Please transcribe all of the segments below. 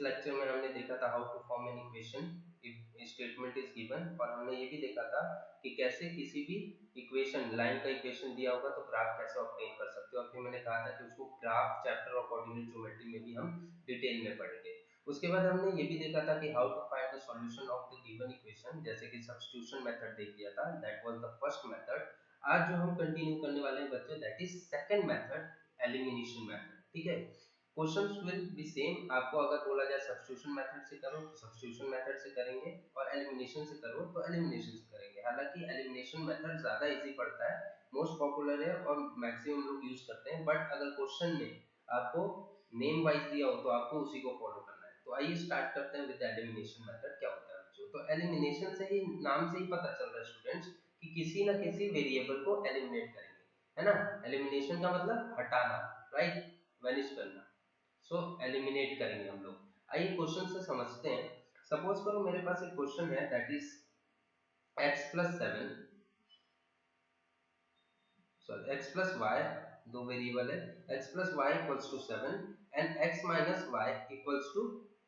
Lecture में हमने देखा था how to form an equation if statement is given, और हमने ये भी देखा था कि कैसे किसी भी इक्वेशन, लाइन का इक्वेशन दिया होगा तो ग्राफ कैसे ऑब्टेन कर सकते हो। और फिर मैंने कहा था कि उसको graph chapter of coordinate geometry में भी हम डिटेल में पढ़ेंगे। उसके बाद हमने ये भी देखा था कि how to find the solution of the given equation, जैसे कि सब्स्टिट्यूशन मेथड देख लिया था, that was the first method. आज जो हम कंटिन्यू करने वाले हैं बच्चों, that is second method, elimination method. ठीक है, क्वेश्चंस विल बी सेम। आपको अगर बोला जाए सब्स्टिट्यूशन मेथड से करो तो सब्स्टिट्यूशन मेथड से करेंगे, और एलिमिनेशन से करो तो एलिमिनेशन से करेंगे। हालांकि एलिमिनेशन मेथड ज्यादा इजी पड़ता है, मोस्ट पॉपुलर है और मैक्सिमम लोग यूज करते हैं, बट अगर क्वेश्चन में आपको नेम वाइज दिया हो तो आपको उसी को फॉलो करना है। तो आइए स्टार्ट करते हैं विद एलिमिनेशन मेथड। क्या होता है बच्चों, तो एलिमिनेशन से ही, नाम से ही पता चल रहा है स्टूडेंट्स कि किसी ना किसी वेरिएबल को एलिमिनेट करेंगे, है ना। एलिमिनेशन का मतलब हटाना, राइट, वैनिश करना। सो एलिमिनेट करेंगे हम लोग। आइए क्वेश्चन से समझते हैं। सपोज करो मेरे पास एक क्वेश्चन है, that is x plus 7, sorry x plus y, दो वेरिएबल है, x plus y equals to 7 and x minus y equals to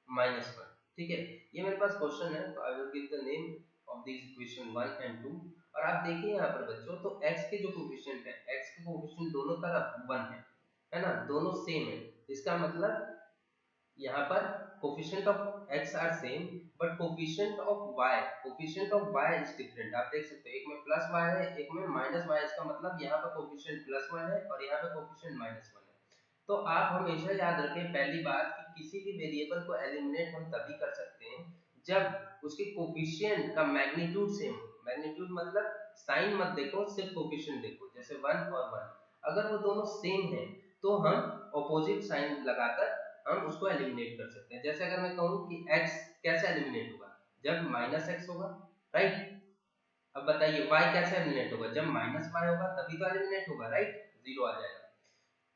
-1। ठीक है, ये मेरे पास क्वेश्चन है, तो I will give the name of this equation 1 and 2। और आप देखिए यहाँ पर बच्चों, तो x के जो कोफिशिएंट है, x के कोफिशिएंट दोनों तरफ 1 है ना, दोनों सेम है। इसका मतलब यहाँ पर coefficient of x are same, but coefficient of y, is different. आप देख सकते हो, एक में प्लस y है, एक में माइनस y। इसका मतलब यहाँ पर कोफिशिएंट +1 है और यहाँ पे कोफिशिएंट -1 है। तो आप हमेशा याद रखें पहली बात कि किसी भी वेरिएबल को एलिमिनेट हम तभी कर सकते हैं जब उसके कोफिशिएंट का मैग्नीट्यूड सेम हो। मैग्नीट्यूड मतलब साइन मत देखो, सिर्फ कोफिशिएंट देखो, जैसे 1 और 1। अगर वो दोनों सेम है तो हम ऑपोजिट साइन लगाकर हम उसको एलिमिनेट कर सकते हैं। जैसे अगर मैं कहूं कि x कैसे एलिमिनेट होगा, जब -x होगा, राइट। अब बताइए y कैसे एलिमिनेट होगा, जब -y होगा, तभी तो एलिमिनेट होगा, राइट, 0 आ जाएगा।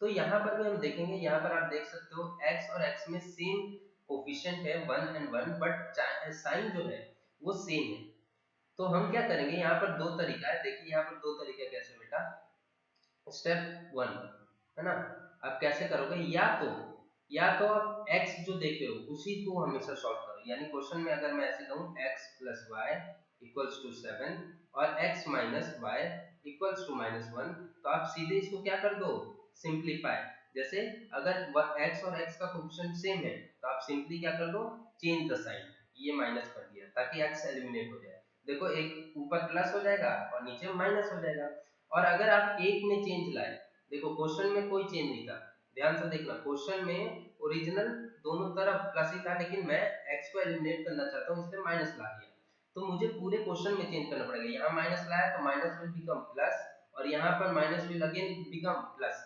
तो यहाँ पर भी हम देखेंगे, यहाँ पर आप देख सकते हो x और x में सेम कोफिशिएंट है 1 एंड 1, बट साइन जो है वो सेम है। तो हम क्या करेंगे, यहाँ पर दो तरीका है। देखिए यहाँ पर दो तरीका कैसे बेटा। स्टेप 1 है ना, आप कैसे करोगे, या तो आप x जो देख रहे हो उसी को हमेशा सॉल्व करो। यानी क्वेश्चन में अगर मैं ऐसे कहूं x plus y equals to 7 और x minus y equals to -1, तो आप सीधे इसको क्या कर दो, सिंप्लीफाई। जैसे अगर x और x का कोफिशिएंट सेम है तो आप सिंपली क्या कर दो, चेंज द साइन, ये माइनस कर दिया ताकि x एलिमिनेट हो जाए। देखो एक ऊपर प्लस हो जाएगा और नीचे माइनस हो जाएगा। और अगर आप एक में चेंज लाए, देखो क्वेश्चन में कोई चेंज नहीं था, ध्यान से देखना, क्वेश्चन में ओरिजिनल दोनों तरफ प्लस ही था, लेकिन मैं x को एलिमिनेट करना चाहता हूं इसलिए माइनस ला दिया। तो मुझे पूरे क्वेश्चन में चेंज करना पड़ेगा। यहाँ माइनस लाया तो माइनस विल बिकम प्लस, और यहाँ पर minus will again become plus.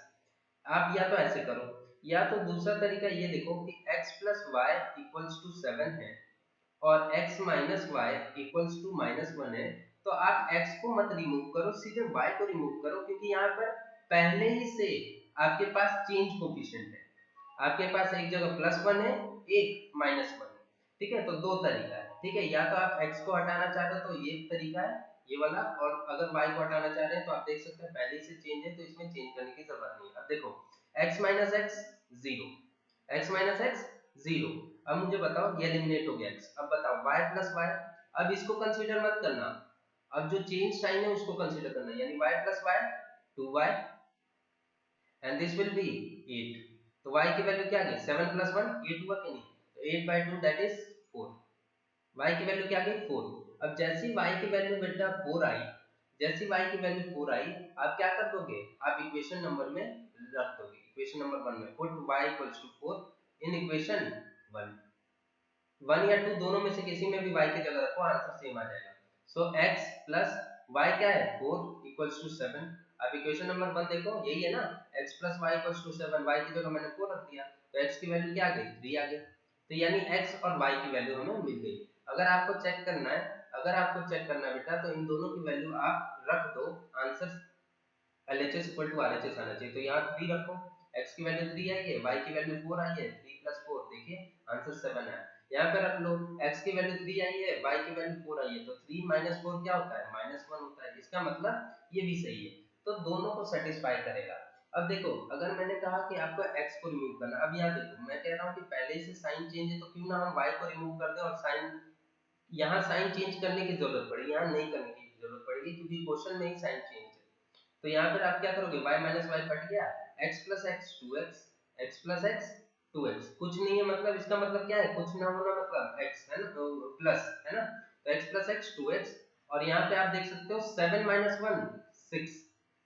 आप या तो ऐसे करो, या तो दूसरा तरीका ये देखो कि x plus y equals to 7 है और x minus y equals to -1 है, तो आप x को मत रिमूव करो, सीधे y को रिमूव करो, क्योंकि यहाँ पर पहले ही से आपके पास चेंज कोफिशिएंट है। आपके पास एक जगह +1 है, एक -1 है। ठीक है, तो दो तरीका है। ठीक है, या तो आप x को हटाना चाह रहे हो तो ये तरीका है, ये वाला, और अगर y को हटाना चाह रहे हैं तो आप देख सकते हैं पहले से चेंज है तो इसमें चेंज करने की जरूरत नहीं है। अब देखो x minus x 0, x minus x 0। अब मुझे बताओ ये एलिमिनेट हो गया x। अब बताओ y प्लस y, अब इसको कंसीडर मत करना, अब जो चेंज साइन है उसको कंसीडर करना, यानी y plus y 2y and this will be 8। तो y की वैल्यू क्या आ गई, 7 प्लस 1 8 हुआ कि नहीं, तो 8/2 दैट इज 4। y की वैल्यू क्या आ गई 4। अब जैसी y की वैल्यू बेटा 4 आई, जैसी y की वैल्यू 4 आई, आप क्या कर दोगे, आप इक्वेशन नंबर में रख दोगे, इक्वेशन नंबर 1 में पुट y 4 इन इक्वेशन 1। 1 या 2 दोनों में से किसी में भी y की जगह रखो, आंसर सेम आ जाएगा। सो x प्लस y क्या है 4 इक्वल्स टू 7। अब इक्वेशन नंबर 1 देखो, यही है ना, x plus y equals to 7, y की जगह मैंने 4 रख दिया, तो x की वैल्यू क्या आ गई 3 आ गई। तो यानी x और y की वैल्यू हमें मिल गई। अगर आपको चेक करना है, बेटा, तो इन दोनों की वैल्यू आप रख दो, answer LHS equal to RHS आना चाहिए। तो यहाँ 3 रखो, x की वैल्यू 3 आई है, y की वैल्यू 4 आई है, 3 प्लस 4 देखिए आंसर 7 है। यहाँ पे रख लो, x की वैल्यू 3 आई है, y की वैल्यू 4 आई है, तो 3 माइनस 4 क्या होता है, -1 होता है। इसका मतलब ये भी सही है, तो दोनों को सेटिस्फाई करेगा। अब देखो, अगर मैंने कहा कि आपको x को रिमूव करना, अब यहाँ देखो मैं कह रहा हूँ कि पहले से साइन चेंज है तो क्यों ना हम y को रिमूव कर दें और साइन, यहाँ साइन चेंज करने की जरूरत पड़ेगी, यहाँ नहीं करने की जरूरत पड़ेगी क्योंकि क्वेश्चन में ही साइन चेंज है। तो यहाँ पर आप क्या करोगे, y माइनस वाई कट गया, x plus x 2x, x plus x 2x, कुछ नहीं है मतलब इसका मतलब क्या है, कुछ ना होना मतलब x है ना, तो प्लस है ना, तो x प्लस एक्स 2x, और यहाँ पे आप देख सकते हो 7 माइनस 1 6,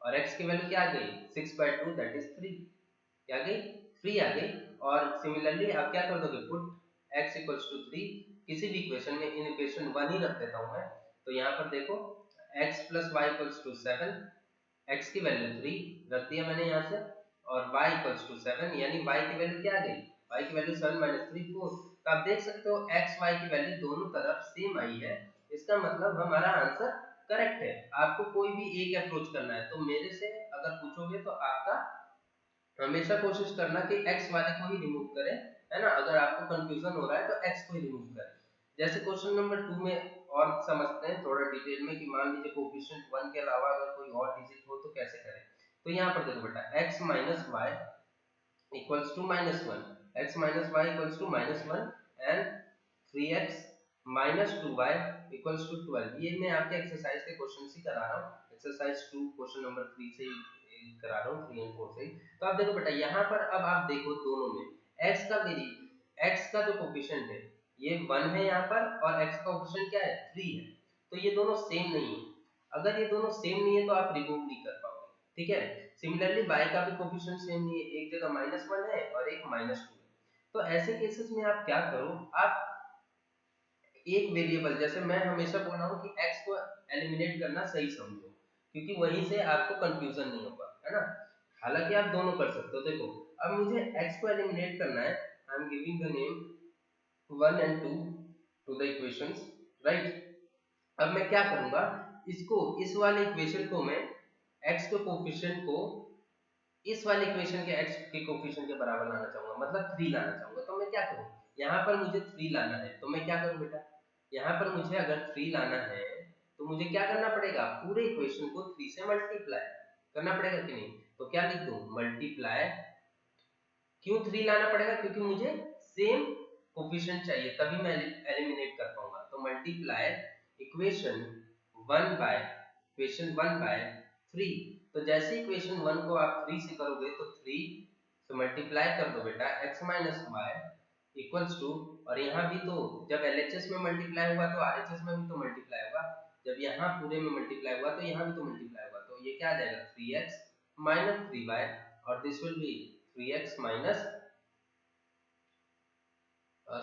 और x की वैल्यू क्या आ गई 6/2 दैट इज 3, क्या आ गई 3 आ गई। और सिमिलरली आप क्या कर दोगे, पुट x इक्वल्स टू 3, किसी भी इक्वेशन में, इन इक्वेशन 1 ही रख देता हूं मैं, तो यहाँ पर देखो x plus y equals to 7, x की वैल्यू 3 रख दिया मैंने यहाँ से, और y इक्वल्स टू 7, यानी y की वैल्यू क्या आ गई, y की वैल्यू 7 माइनस 3 4। तो आप देख सकते हो x y की वैल्यू दोनों तरफ सेम आई है, इसका मतलब हमारा आंसर करेक्ट है। आपको कोई भी एक अप्रोच करना है, तो मेरे से अगर पूछोगे तो आपका हमेशा कोशिश करना कि x वाले को ही रिमूव करें, है ना, अगर आपको कंफ्यूजन हो रहा है तो x को ही रिमूव करें। जैसे क्वेश्चन नंबर 2 में और समझते हैं थोड़ा डिटेल में कि मान लीजिए कोएफिशिएंट 1 के अलावा अगर कोई और डिजिट हो तो कैसे करें। तो यहाँ पर देखो बेटा, x minus y equals to minus 1, x minus y equals to minus 1 and 3x minus 2y equals to 12। ये मैं आपके एक्सरसाइज के क्वेश्चन ही करा रहा हूँ, एक्सरसाइज 2 क्वेश्चन नंबर 3 से ही करा रहा हूँ, 3 और 4 से ही। तो आप देखो बेटा, यहाँ पर अब आप देखो दोनों में x का वेरी, x का जो कोफिशिएंट है ये 1 है यहाँ पर, और x का कोफिशिएंट क्या है 3 है, तो ये दोनों सेम नहीं है। अगर ये दोनों सेम नहीं है तो आप रिमूव नहीं कर पाओगे, ठीक है। सिमिलरली y का भी कोफिशिएंट सेम नहीं है, एक जगह -1 है और एक -2 है। तो ऐसे केसेस में आप क्या करो, आप एक वेरिएबल, जैसे मैं हमेशा बोल रहा हूँ कि x को एलिमिनेट करना सही समझो, क्योंकि वहीं से आपको कंफ्यूजन नहीं होगा, है ना। हालांकि आप दोनों कर सकते हो। देखो, अब मुझे x को एलिमिनेट करना है, I am giving the name 1 and 2 to the equations, right. अब मैं क्या करूंगा, इसको, इस वाले इक्वेशन को मैं x के कोफिशिएंट को इस वाले इक्वेशन के x के कोफिशिएंट के बराबर लाना चाहूंगा, मतलब 3 लाना चाहूंगा। तो मैं क्या करूं, यहाँ पर मुझे 3 लाना है, तो मैं क्या करूं बेटा, यहाँ पर मुझे अगर 3 लाना है तो मुझे क्या करना पड़ेगा, पूरे इक्वेशन को 3 से मल्टीप्लाई करना पड़ेगा कि नहीं। तो क्या लिख दूं, मल्टीप्लाई, क्यों 3 लाना पड़ेगा, क्योंकि मुझे सेम कोफिशिएंट चाहिए, तभी मैं एलिमिनेट कर पाऊंगा। तो multiply equation 1 by equation 1 by 3। तो जैसे इक्वेशन 1 को आप 3 से करोगे तो 3 से मल्टीप्लाई कर दो बेटा, x minus y equals to, और यहाँ भी तो जब LHS में मल्टीप्लाई हुआ तो RHS में भी तो मल्टीप्लाई होगा, जब यहाँ पूरे में मल्टीप्लाई हुआ तो यहाँ भी तो मल्टीप्लाई होगा, तो ये क्या आ जाएगा 3x माइनस 3y, और this will be 3x minus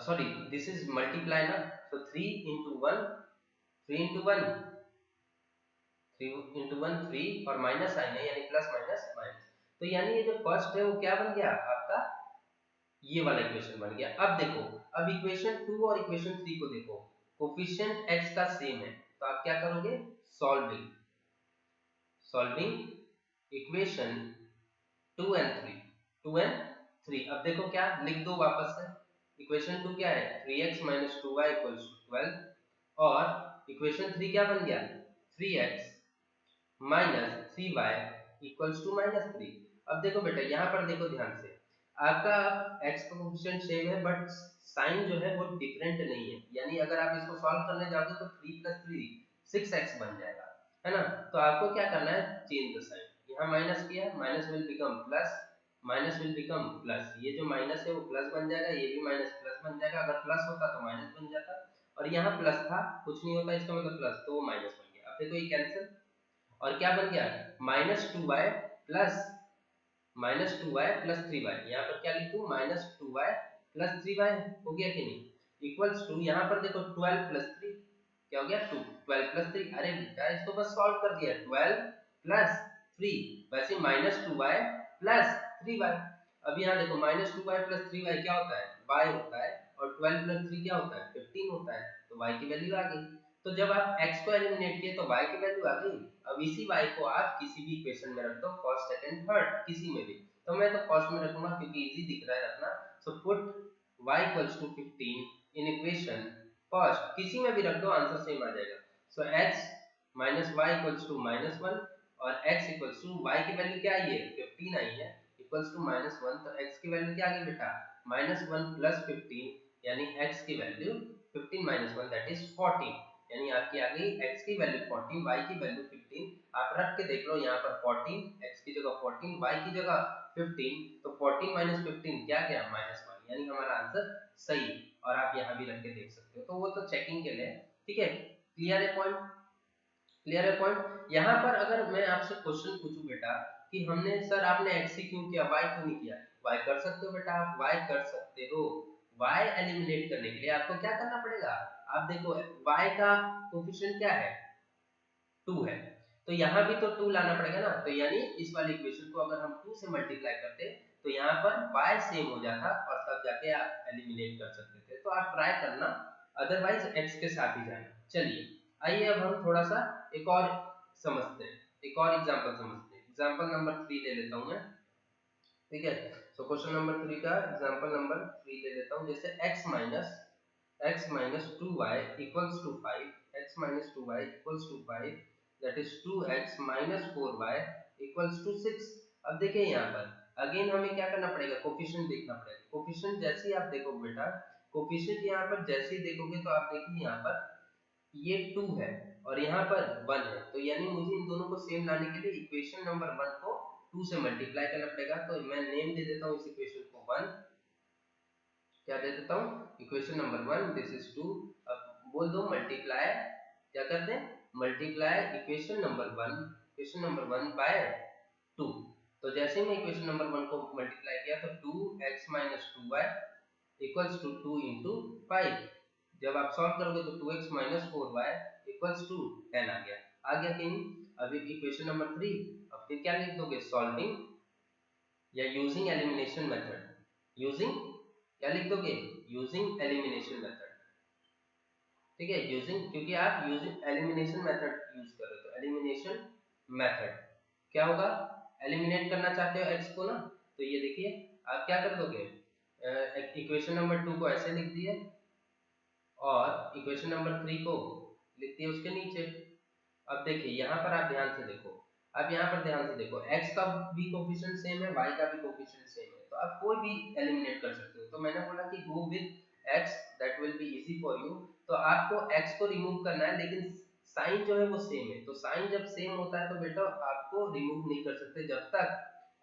sorry, this is multiply na, so 3 into 1, 3 into 1, 3 into 1 3, और माइनस साइन है यानी प्लस माइनस माइनस, तो यानी ये जो फर्स्ट है वो क्या बन गया आपका, ये वाला इक्वेशन बन गया। अब देखो, अब इक्वेशन 2 और इक्वेशन 3 को देखो, कोफिशिएंट x का सेम है, तो आप क्या करोगे, solving, solving equation 2 and 3, 2 and 3। अब देखो क्या लिख दो वापस से, इक्वेशन 2 क्या है 3x minus 2y equals to 12, और इक्वेशन 3 क्या बन गया 3x minus 3y equals to -3। अब देखो बेटा, यहाँ पर देखो ध्यान से, आपका x का कोफिशिएंट सेम है बट साइन जो है वो डिफरेंट नहीं है, यानी अगर आप इसको सॉल्व करने जाओगे तो 3 + 3 6x बन जाएगा, है ना। तो आपको क्या करना है, चेंज द साइन, यहाँ माइनस किया, minus will become plus, minus will become plus, ये जो माइनस है वो प्लस बन जाएगा, ये भी माइनस प्लस बन जाएगा, अगर प्लस होता तो माइनस बन जाता, और यहाँ प्लस था कुछ नहीं होता इसका मतलब प्लस, तो वो माइनस बन गया। अब देखो ये कैंसिल, और क्या बन गया -2y प्लस -3y, यहाँ पर क्या लिखूं -2y प्लस 3y, हो गया कि नहीं, इक्वल्स टू, यहाँ पर देखो 12 प्लस 3 क्या हो गया 2, 12 प्लस 3, अरे बेटा इसको बस सॉल्व कर दिया, 12 प्लस 3, वैसे -2y प्लस 3y। अब यहाँ देखो -2y प्लस 3y क्या होता है, y होता है, और 12 प्लस 3 क्या होता है 15 होता है, तो y की वैल्यू आ गई। तो जब आप x को एलिमिनेट किए तो y की वैल्यू आ गई। अब इसी y को आप किसी भी इक्वेशन में रख दो, फर्स्ट सेकंड थर्ड किसी में भी, तो मैं तो फर्स्ट में रखूंगा क्योंकि इजी दिख रहा है रखना। So put y equals to 15 in equation first, किसी में भी रख दो आंसर सेम आ जाएगा। So x minus y equals to -1, और x इक्वल्स टू y की वैल्यू क्या आई है 15 आई है इक्वल्स टू -1, तो x की वैल्यू क्या आ गई बेटा -1 प्लस 15 यानी x की वैल्यू 15 - 1 दैट इज 14, यानी आपकी आ गई x की वैल्यू 14, y की वैल्यू 15। आप रख के देख लो यहाँ पर 14, x की जगह 14, y की जगह 15, तो 14 - 15 क्या गया -1, यानी हमारा आंसर सही। और आप यहाँ भी रख के देख सकते हो, तो वो तो चेकिंग के लिए, ठीक है। क्लियर है पॉइंट, क्लियर है पॉइंट। यहाँ पर अगर मैं आपसे क्वेश्चन पूछूं बेटा कि हमने सर आपने x ही क्यों किया, y क्यों नहीं किया, y कर सकते हो बेटा, आप y कर सकते हो। y एलिमिनेट करने के लिए आपको क्या करना पड़ेगा, आप देखो y का कोफिशिएंट क्या है 2 है, तो यहाँ भी तो 2 लाना पड़ेगा ना, तो यानी इस वाली इक्वेशन को अगर हम 2 से मल्टीप्लाई करते तो यहाँ पर y सेम हो जाता और तब जाके आप एलिमिनेट कर सकते थे। तो आप ट्राई करना, अदरवाइज x के साथ ही जाना। चलिए आइए अब हम थोड़ा सा एक और समझते हैं, एक और एग्जांपल समझते हैं। एग्जांपल नंबर 3 ले लेता हूं मैं, ठीक है। सो क्वेश्चन नंबर 3 का एग्जांपल नंबर 3 ले लेता हूं, जैसे x minus 2y equals to 5, x minus 2y equals to 5, that is 2x minus 4y equals to 6। अब देखिए यहाँ पर अगेन हमें क्या करना पड़ेगा, कोफिशिएंट देखना पड़ेगा। कोफिशिएंट जैसे ही आप देखो बेटा, कोफिशिएंट यहाँ पर जैसे ही देखोगे तो आप देखिए यहाँ पर ये 2 है और यहाँ पर 1 है, तो यानी मुझे इन दोनों को सेम लाने के लिए इक्वेशन नंबर 1 को 2 से मल्टीप्लाई करना पड़ेगा। तो मैं नेम दे देता हूँ इस इक्वेशन को 1, क्या दे देता हूँ इक्वेशन नंबर 1, दिस इज 2। अब बोल दो मल्टीप्लाई, क्या करते हैं multiply equation number 1, equation number 1 by 2। तो जैसे ही मैं इक्वेशन नंबर 1 को मल्टीप्लाई किया तो 2x minus 2y equals to 2 into 5। जब आप सॉल्व करोगे तो 2x minus 4y equals to 10 आ गया कि नहीं। अभी इक्वेशन नंबर 3, अब फिर क्या लिख दोगे, सॉल्विंग या यूजिंग एलिमिनेशन मेथड, यूजिंग क्या लिख दोगे, यूजिंग एलिमिनेशन मेथड, ठीक है। यूजिंग, क्योंकि आप यूजिंग एलिमिनेशन मेथड यूज कर रहे हो, तो एलिमिनेशन मेथड क्या होगा, एलिमिनेट करना चाहते हो x को ना, तो ये देखिए आप क्या कर दोगे, इक्वेशन नंबर 2 को ऐसे लिख दिए और इक्वेशन नंबर 3 को लिख दिए उसके नीचे। अब देखिए यहाँ पर आप ध्यान से देखो, अब यहाँ पर ध्यान से देखो, x का भी कोफिशिएंट सेम है, y का भी कोफिशिएंट सेम है, तो आप कोई भी एलिमिनेट कर सकते हो। तो मैंने बोला कि go with x, that will be easy for you. तो आपको x को रिमूव करना है, लेकिन साइन जो है वो सेम है, तो साइन जब सेम होता है तो बेटा आपको रिमूव नहीं कर सकते जब तक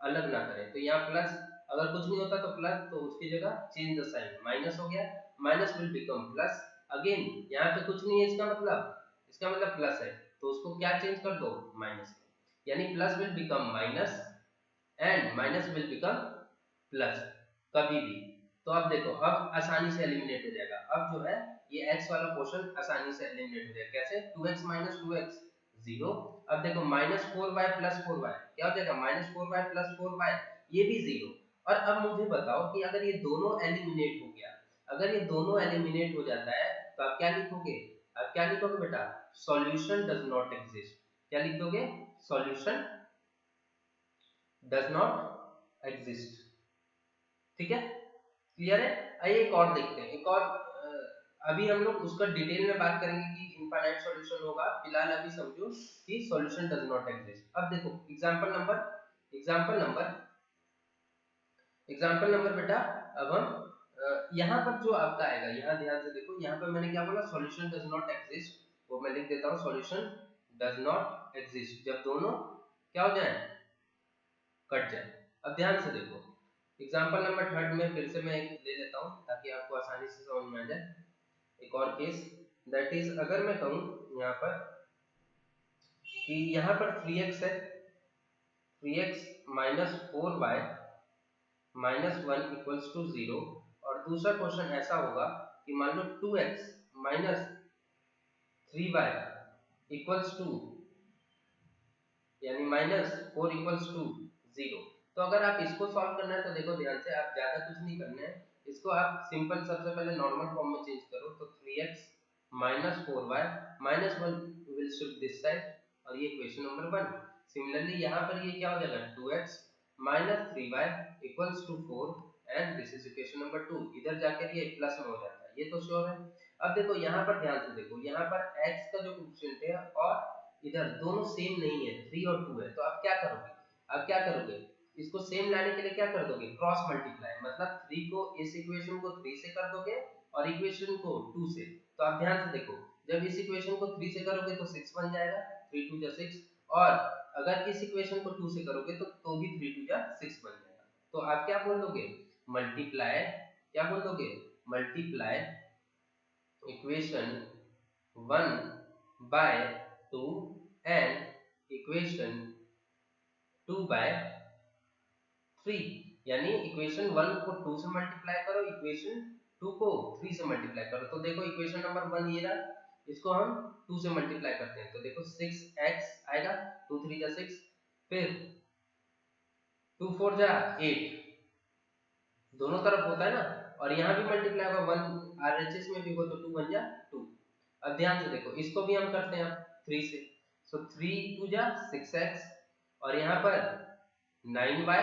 अलग ना करें। तो यहाँ प्लस, अगर कुछ नहीं होता तो प्लस, तो उसकी जगह चेंज द साइन, माइनस हो गया, minus will become plus. Again यहाँ पे कुछ नहीं है, इसका मतलब प्लस है, तो उसको क्या चेंज कर दो, माइनस में, यानी plus will become minus and minus will become plus कभी भी। तो अब देखो अब आसानी से एलिमिनेट हो जाएगा, अब जो है ये x वाला पोर्शन आसानी से एलिमिनेट हो जाएगा। कैसे, 2x माइनस 2x 0। अब देखो माइनस 4y प्लस 4y क्या हो जाएगा, माइनस 4y प्लस 4y, ये भी 0। और अब मुझे बताओ कि अगर ये दोनों एलिमिनेट हो गया, अगर ये दोनों एलिमिनेट हो जाता है तो आप क्या लिखोगे, अब क्या लिखोगे बेटा, सॉल्यूशन डज नॉट एग्जिस्ट। क्या लिख दोगे, सॉल्यूशन डज नॉट एग्जिस्ट, ठीक है, क्लियर है। आइए एक और देखते हैं, एक और अभी हम लोग उसका डिटेल में बात करेंगे कि इनफाइनाइट सॉल्यूशन होगा, फिलहाल अभी समझो कि सॉल्यूशन डज नॉट एग्जिस्ट। अब देखो एग्जांपल नंबर बेटा, अब हम यहाँ पर जो आपका आएगा, यहाँ ध्यान से देखो, यहाँ पर मैंने क्या बोला, सॉल्यूशन डज नॉट एग्जिस्ट, वो मैं लिख देता हूँ, सॉल्यूशन डज नॉट एग्जिस्ट जब दोनों क्या हो जाए, कट जाए। अब ध्यान से देखो, एग्जांपल नंबर 3 में फिर से मैं एक ले लेता हूँ ताकि आपको आसानी से समझ में आ जाए। एक और केस, दैट इज अगर मैं कहूँ यहाँ पर कि यहाँ पर 3x है, 3x minus 4y minus 1 equals to 0, और दूसरा क्वेश्चन ऐसा होगा कि मान लो 2x minus 3y equals to, यानी माइनस 4 इक्वल्स टू 0। तो अगर आप इसको सॉल्व करना है तो देखो ध्यान से, आप ज्यादा कुछ नहीं करना है, इसको आप सिंपल सबसे पहले नॉर्मल फॉर्म में चेंज करो, तो 3x minus 4y minus 1 will shift this side, और ये इक्वेशन नंबर 1। सिमिलरली यहाँ पर ये क्या हो जाएगा, 2x minus 3y equals to 4, and this is equation number 2। इधर जाकर ये प्लस में हो जाता है, ये तो श्योर है। अब देखो यहाँ पर ध्यान से देखो, यहाँ पर x का जो कोएफिशिएंट है और इधर दोनों सेम नहीं है, 3 और 2 है, तो आप क्या करोगे, आप क्या करोगे, इसको सेम लाने के लिए क्या कर दोगे, क्रॉस मल्टीप्लाई, मतलब 3 को इस इक्वेशन को 3 से कर दोगे और इक्वेशन को 2 से। तो आप ध्यान से देखो, जब इस इक्वेशन को 3 से करोगे तो 6 बन जाएगा, 3 2 जा 6, और अगर इस इक्वेशन को 2 से करोगे तो भी 3 2 जा 6 बन जाएगा। तो आप क्या बोल दोगे, मल्टीप्लाई, क्या बोल दोगे, multiply equation 1 by 2 and equation 2 by 3, यानी इक्वेशन 1 को 2 से मल्टीप्लाई करो, इक्वेशन 2 को 3 से मल्टीप्लाई करो। तो देखो इक्वेशन नंबर 1 ये रहा, इसको हम 2 से मल्टीप्लाई करते हैं, तो देखो 6x आएगा, 2 3 जा 6, फिर 2 4 जा 8, दोनों तरफ होता है ना, और यहाँ भी मल्टीप्लाई होगा, 1 आरएचएस में भी हो तो 2 1 जा 2। अब ध्यान से देखो, इसको भी हम करते हैं अब 3 से, सो 3 2 जा 6x, और यहाँ पर 9y,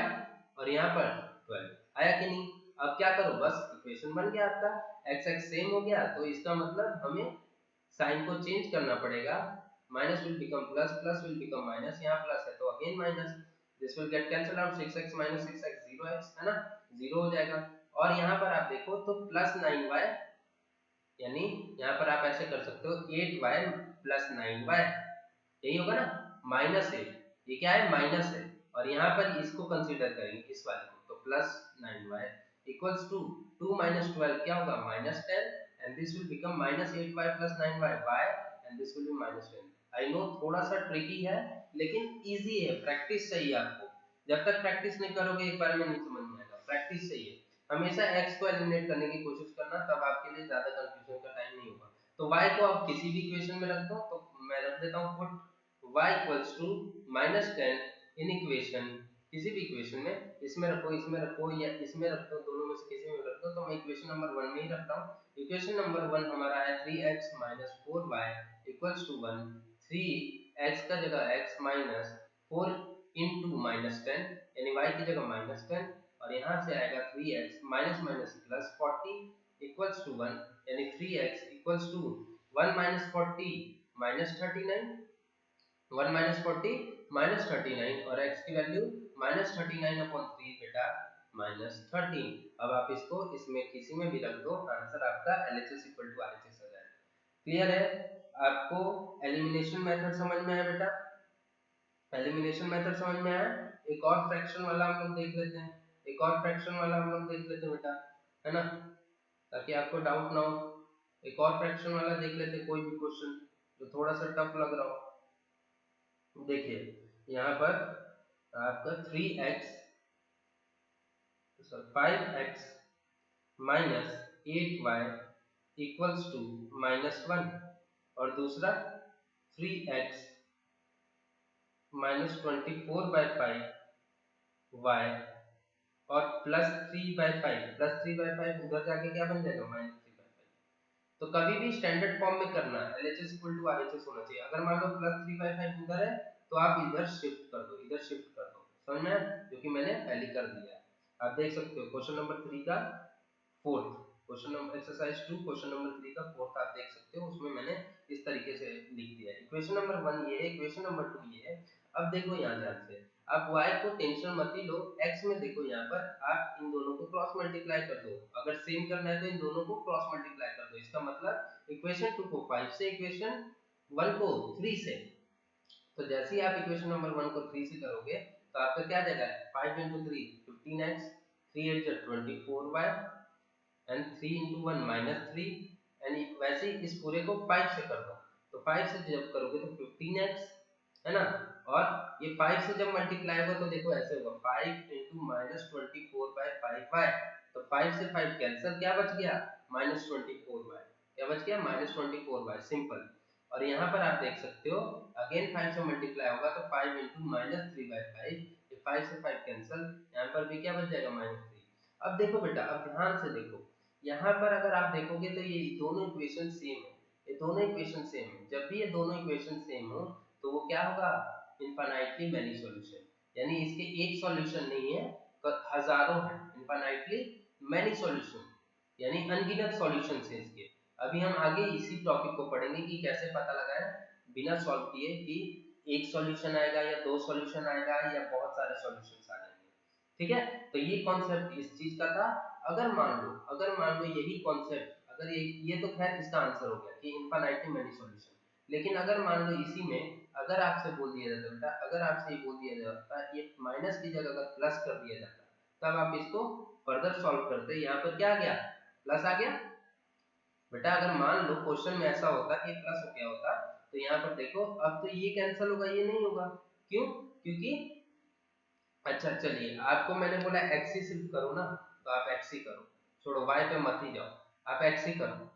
और यहाँ पर 12, आया कि नहीं। अब क्या करो, बस इक्वेशन बन गया आपका, x x सेम हो गया, तो इसका मतलब हमें साइन को चेंज करना पड़ेगा, minus will become plus, plus will become minus, यहाँ प्लस है तो again minus, this will get cancel out, 6x minus 6x 0x है ना, 0 हो जाएगा। और यहाँ पर आप देखो तो प्लस 9y, यानी यहाँ पर आप ऐसे कर सकते हो 8y प्लस 9y, यही होगा ना, माइनस 8, ये क्या है, माइनस है, और यहाँ पर इसको कंसीडर करेंगे इस वाले को, तो plus 9y equals to 2 minus 12 क्या होगा, minus 10, and this will become minus 8y plus 9y y, and this will be minus 10। I know थोड़ा सा ट्रिकी है, लेकिन इजी है, प्रैक्टिस चाहिए आपको, जब तक प्रैक्टिस नहीं करोगे एक बार में नहीं समझ में आएगा, प्रैक्टिस चाहिए, हमेशा x को एलिमिनेट करने की कोशिश करना, तब आपके लिए ज्यादा कंफ्यूजन का टाइम नहीं होगा। तो y को आप किसी भी इक्वेशन में रख दो, तो मैं रख देता हूँ put y equals to minus 10 in equation, किसी भी इक्वेशन में, इसमें रखो या इसमें रख दो, दोनों में से किसी में रख दो, तो मैं इक्वेशन नंबर 1 में ही रखता हूँ। इक्वेशन नंबर 1 हमारा है 3x minus 4y equals to 1, 3x का जगह x माइनस 4 इंटू माइनस 10, यानी y की जगह माइनस 10, और यहाँ से आएगा 3x minus minus plus 40 equals to 1, यानी 3x equals to 1 minus 40 minus 39, 1 minus 40 minus 39, और x की वैल्यू माइनस 39 अपॉन 3 बेटा माइनस 13। अब आप इसको इसमें किसी में भी रख दो, आंसर आपका LHS इक्वल टू RHS आ जाएगा। क्लियर है, आपको एलिमिनेशन मेथड समझ में आया बेटा, एलिमिनेशन मेथड समझ में आया। एक और फ्रैक्शन वाला हम लोग देख लेते हैं, एक और फ्रैक्शन वाला हम लोग देख लेते हैं बेटा, है ना, ताकि आपको डाउट ना हो। एक और फ्रैक्शन वाला देख लेते हैं, कोई भी क्वेश्चन जो थोड़ा सा टफ लग रहा हो। देखिए यहाँ पर आपका 3x 5x minus 8y equals to minus 1, और दूसरा 3x माइनस 24/5y और प्लस 3/5, प्लस 3/5 उधर जाके क्या बन जाएगा, माइनस 3/5। तो कभी भी स्टैंडर्ड फॉर्म में करना है, LHS इक्वल टू RHS होना चाहिए। अगर मान लो प्लस 3/5 उधर है, तो आप इधर शिफ्ट कर दो, इधर शिफ्ट कर दो, समझ में आया, क्योंकि मैंने पहले कर दिया है। आप देख सकते हो क्वेश्चन नंबर 3 का fourth, question number exercise 2 question number 3 का फोर्थ आप देख सकते हो, उसमें मैंने इस तरीके से लिख दिया है। इक्वेशन नंबर 1 ये है, इक्वेशन नंबर 2 ये है। अब देखो यहाँ ध्यान से, आप y को टेंशन मत ही लो, x में देखो यहाँ पर आप इन दोनों को क्रॉस मल्टीप्लाई कर दो, अगर सेम करना है तो इन दोनों को क्रॉस मल्टीप्लाई कर दो, इसका मतलब इक्वेशन 2 को 5 से, इक्वेशन 1 को 3 से। तो जैसे ही आप इक्वेशन नंबर 1 को 3 से करोगे तो आपका क्या आ जाएगा, 5 into 3 15x, 3 8 जा 24y, एंड 3 into 1 माइनस 3, यानी वैसे ही इस पूरे को 5 से कर दो, तो 5 से जब करोगे तो 15x, है ना, और ये 5 से जब मल्टीप्लाई होगा तो देखो ऐसे होगा 5 into माइनस 24/5y, तो 5 से 5 कैंसिल, क्या बच गया, माइनस 24y, क्या बच गया, माइनस 24y, सिंपल। और यहाँ पर आप देख सकते हो अगेन 5 से मल्टीप्लाई होगा तो 5 into माइनस 3/5, ये 5 से 5 कैंसिल, यहाँ पर भी क्या बच जाएगा, माइनस 3। अब देखो बेटा, अब ध्यान से देखो, यहाँ पर अगर आप देखोगे तो ये दोनों इक्वेशन सेम है, ये दोनों इक्वेशन सेम है, जब भी ये दोनों इक्वेशन सेम हो तो वो क्या होगा, इनफाइनाइटली मैनी सॉल्यूशन, यानी इसके एक सॉल्यूशन नहीं है, हजारों है, इनफाइनाइटली मैनी सॉल्यूशन, यानी अनगिनत सॉल्यूशंस है इसके। अभी हम आगे इसी टॉपिक को पढ़ेंगे कि कैसे पता लगाएं बिना सॉल्व किए कि एक सॉल्यूशन आएगा या दो सॉल्यूशन आएगा या बहुत सारे सॉल्यूशंस आ जाएंगे। ठीक है, तो ये कॉन्सेप्ट इस चीज का था। अगर मान लो यही कॉन्सेप्ट, अगर ये तो खैर इसका आंसर हो गया कि इनफाइनाइटली मेनी सॉल्यूशन, लेकिन अगर मान लो इसी में अगर आपसे बोल दिया जाता बेटा, अगर आपसे ये बोल दिया जाता ये माइनस की जगह अगर प्लस कर दिया जाता तब आप इसको फर्दर सॉल्व करते, यहाँ पर क्या आ गया, प्लस आ गया बेटा। अगर मान लो क्वेश्चन में ऐसा होता कि प्लस हो गया होता तो यहाँ पर देखो अब तो ये कैंसिल होगा, ये नहीं होगा, क्यों, क्योंकि अच्छा चलिए आपको मैंने बोला एक्स ही सिर्फ करो ना, तो आप एक्स ही करो, छोड़ो वाई पे मत ही जाओ, आप एक्स ही करो।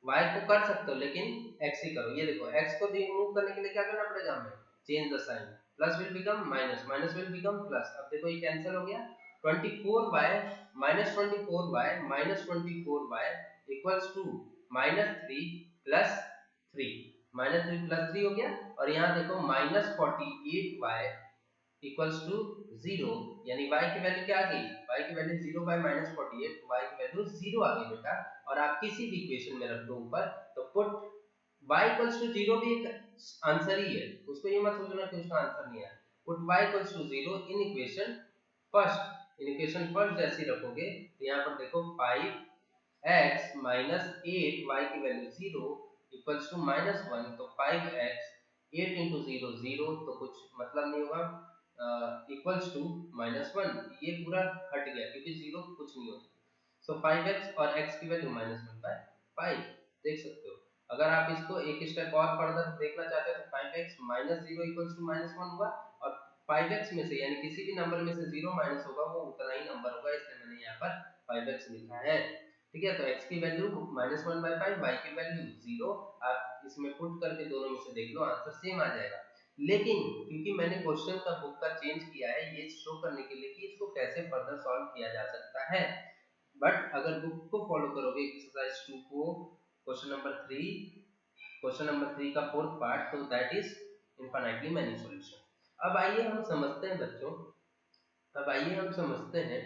वाई को कर सकते हो लेकिन एक्स ही करो। ये देखो एक्स को रिमूव करने के लिए क्या करना पड़ेगा हमें, change the sign, plus will become minus, minus will become plus. अब देखो ये कैंसिल हो गया, 24y minus 24y minus 24y equals to minus 3 plus 3, minus 3 plus 3 हो गया। और यहाँ देखो माइनस 48y इक्वल्स टू 0, यानी y की वैल्यू क्या आ गई, y की वैल्यू 0 बाय माइनस 48, y की वैल्यू 0 आ गई बेटा। और आप किसी भी इक्वेशन में रख दो ऊपर, तो पुट y इक्वल्स टू 0 भी एक आंसर ही है, उसको ये मत सोचना कि उसका आंसर नहीं है। Put y equals to 0 in equation first, in equation first जैसे रखोगे तो यहाँ पर देखो 5x माइनस 8 y की वैल्यू 0 इक्वल्स टू माइनस 1, तो 5x 8 इंटू 0 0, तो कुछ मतलब नहीं होगा, इक्वल्स टू माइनस 1, ये पूरा हट गया क्योंकि 0 कुछ नहीं होता। सो 5x और x की वैल्यू माइनस 1 बाय 5, देख सकते हो। अगर आप इसको एक स्टेप और फर्दर देखना चाहते हो तो 5x minus 0 equals to minus 1 होगा, और 5x में से यानी किसी भी नंबर में से 0 माइनस होगा वो उतना ही नंबर होगा, इसलिए मैंने यहाँ पर 5x लिखा है। ठीक है, तो x की वैल्यू माइनस 1 बाय 5, y की वैल्यू 0, आप इसमें पुट करके दोनों में से देख लो आंसर सेम आ जाएगा। लेकिन क्योंकि मैंने क्वेश्चन का बुक का चेंज किया है ये शो करने के लिए कि इसको कैसे फर्दर सॉल्व किया जा सकता है, बट अगर बुक को फॉलो करोगे एक्सरसाइज 2 को, क्वेश्चन नंबर 3 का फोर्थ पार्ट, तो that is infinitely many solution. अब आइए हम समझते हैं बच्चों, अब आइए हम समझते हैं